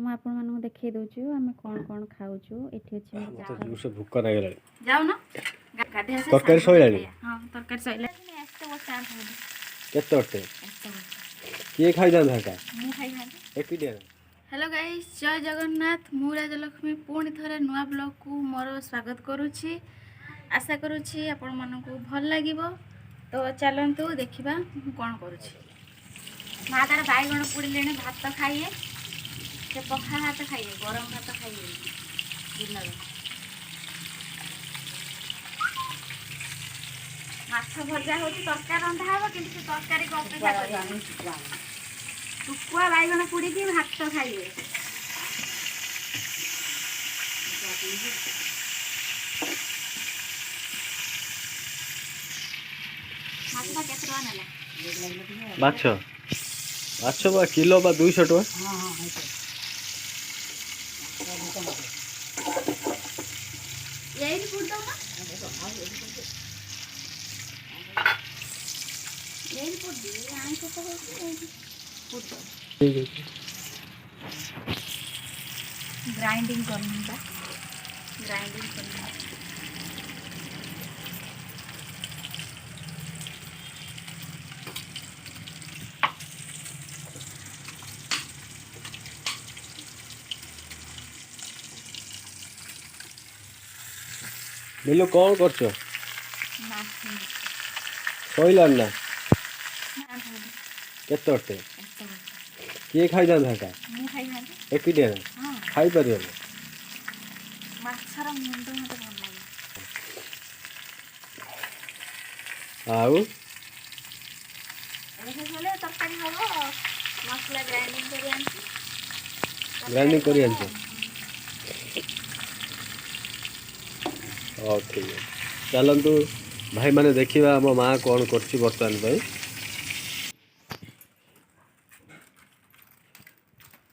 ମୁଁ ଆପଣମାନଙ୍କୁ ଦେଖେଇ ଦଉଛୁ ଆମେ କଣ କଣ ଖାଉଛୁ। ଏଠି ଅଛି ମତେ ଜୁସ ଭୋକ ଲାଗିଲାଣି। ଯାଉନ ଗାଧେଇ ଆସି ତରକାରୀ ସଇଲାଣି? ହଁ ତରକାରୀ ସଇଲାଣି। କେତେ ଅଟେ କିଏ ଖାଇଥାନ୍ତା ହେଟା? ମୁଁ ଖାଇଥାନ୍ତି ଏକୁଟିଆ। हेलो गाइस जय जगन्नाथ मु राजलक्ष्मी पुणी थरे नुआ ब्लॉग को मोर स्वागत करुछि। आशा करुछि आपण मानकु भल लागिबो। तो चलंतु देखिबा कोन करुछि। माँ तार बैगण पुड़िले भात खाइए से पखाल भात खाइए गरम भात खाइए दिन माछ भजा हो तरकारी रंधा हे कि तरकारी को अपेक्षा कर शुकुआ बैगण पुड़ी की भात खाइए। माछ माछ बा किलो बा 200 टका। यही पुड़ दो ना यही पुड़ दी आई को तो पुड़ दो ग्राइंडिंग करनी था ग्राइंडिंग करनी मिलो कौन करछो सइलान ना केते अटे किए खाई जांदा का मु खाई खाती एकुटिया हां खाई परियो माछर मुंड मते भल लागे आउ एसे चले तरकारी हबो मसला ग्राइंडिंग करी आनছি ओ ठीक है चलंतु भाई माने देखिबा हम मां कोन करछि बर्तमान भाई।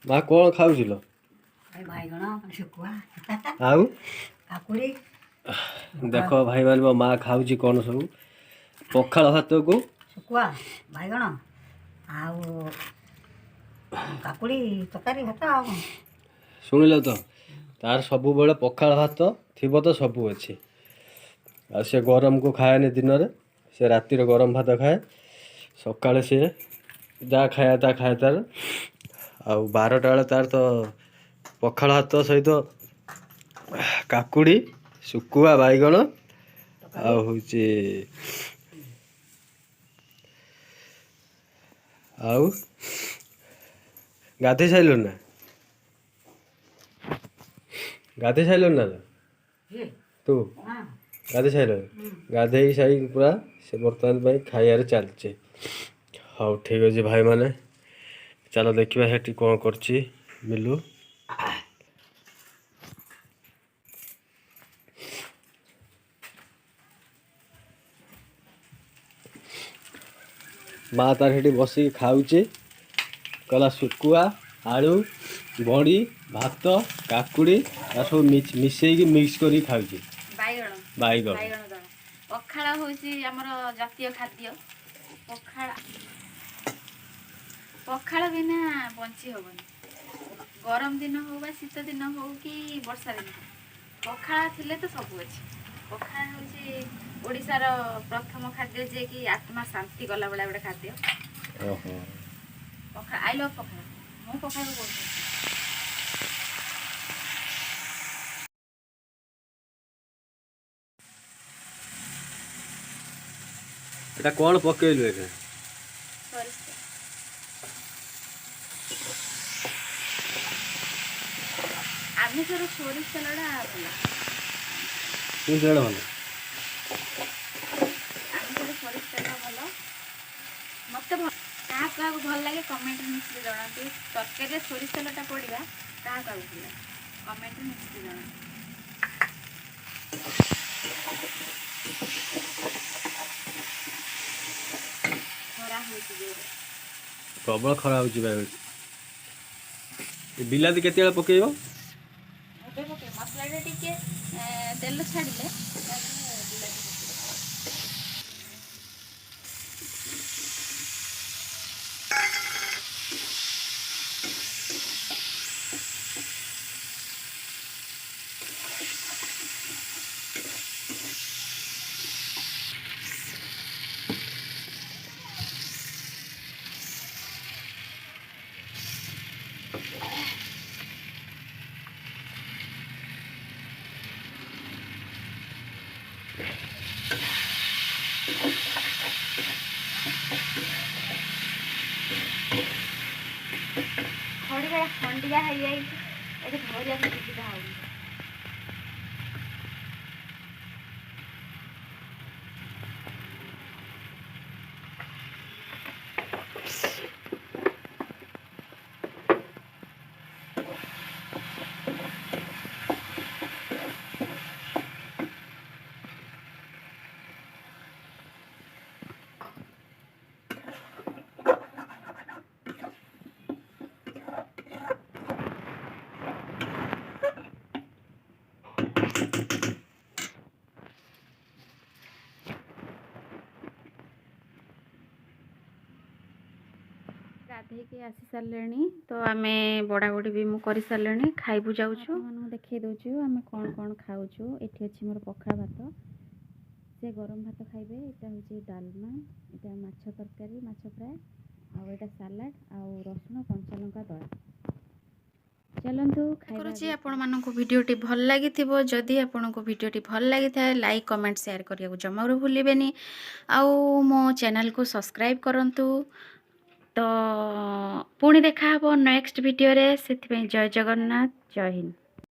मां कोन खाउजिलो बैगण शुकुआ आउ काकुड़ी देखो भाई मान माँ खाऊची कौन सब पखाल भात को शुकुआ बैगण आउ काकुड़ी तरकारी भात आ शुणिल तो तार सबु बेले पखाल भात थी तो सबू अच्छे आ से गरम को खाएनि दिन में से राति गरम भात खाए सका से जहाँ खाया ता खाए तार आउ 12टा बेले तार तो पखाल भात सहित काकुड़ी शुकुआ बैगण आउ होची आउ गाधे साइल ना गाधे साइल ना तू गाधे साइल गाधे साई पूरा से बर्तमान भाई खाइबार चलचे। हाँ ठीक अच्छे भाई माने चलो देखिए हेटी कौन करछि मिलू माँ तार हेटी बसिक खाऊचे कला शुकुआ आलू बड़ी भात काकुड़ी सब मिसेक मिक्स करी खाऊचे बैगण बैगण बैगण दल पखाल होची हमर जातीय खाद्य पखाल पखाल बिना बंची होबनी गरम दिन हो बा शीत दिन हो कि वर्षा दिन पखाल थिले तो सब अच्छे। पखाल होची ओडिशार प्रथम खाद्य जे कि आत्मा शांति गला बेला गोटे खाद्य ओहो पखाल आई लव पखाल मु पखाल को बोलते एटा कौन पकेलु एटा आमिषर सोरिष तेलटा भल तू जेड भल आमिषर सोरिष तेल भल मत क्या भल लगे कमेंट निश्चित जनातु तरकारी सोरिष तेलटा पड़ा क्या भल लगे कमेंट निश्चित जनातु। खरा होची प्रबल खरा होची भाई बिलाती केते पकेइबो मसला टे तेल छाड़े ଖଡ଼ିକା ଖଣ୍ଡିଆ ହେଇଯାଇଛି, ଏଠି ଧରିବାକୁ ସୁବିଧା ହଉନି। ଗାଧେଇକି ଆସି ସାରିଲେଣି, ତ ଆମେ ବଡ଼ାବଡ଼ି ବି ମୁଁ କରିସାରିଲେଣି, ଖାଇବୁ ଯାଉଛୁ। ଆପଣମାନଙ୍କୁ ଦେଖେଇ ଦେଉଛୁ ଆମେ କ'ଣ କ'ଣ ଖାଉଛୁ। ଏଠି ଅଛି ମୋର ପଖାଳ ଭାତ, ସେ ଗରମ ଭାତ ଖାଇବେ। ଏଇଟା ହେଉଛି ଡାଲମା, ଏଇଟା ମାଛ ତରକାରୀ, ମାଛ ଫ୍ରାଏ, ଆଉ ଏଇଟା ସାଲାଡ଼, ଆଉ ରସୁଣ କଞ୍ଚାଲଙ୍କା ଦଳା। ଚାଲନ୍ତୁ କରୁଛି। ଆପଣମାନଙ୍କୁ ଭିଡ଼ିଓଟି ଭଲ ଲାଗିଥିବ। ଯଦି ଆପଣଙ୍କୁ ଭିଡ଼ିଓଟି ଭଲ ଲାଗିଥାଏ, ଲାଇକ୍ କମେଣ୍ଟ ସେୟାର କରିବାକୁ ଜମାରୁ ଭୁଲିବେନି। ଆଉ ମୋ ଚ୍ୟାନେଲକୁ ସବସ୍କ୍ରାଇବ୍ କରନ୍ତୁ। ତ ପୁଣି ଦେଖାହେବ ନେକ୍ସଟ ଭିଡ଼ିଓରେ। ସେଥିପାଇଁ ଜୟ ଜଗନ୍ନାଥ, ଜୟ ହିନ୍ଦ।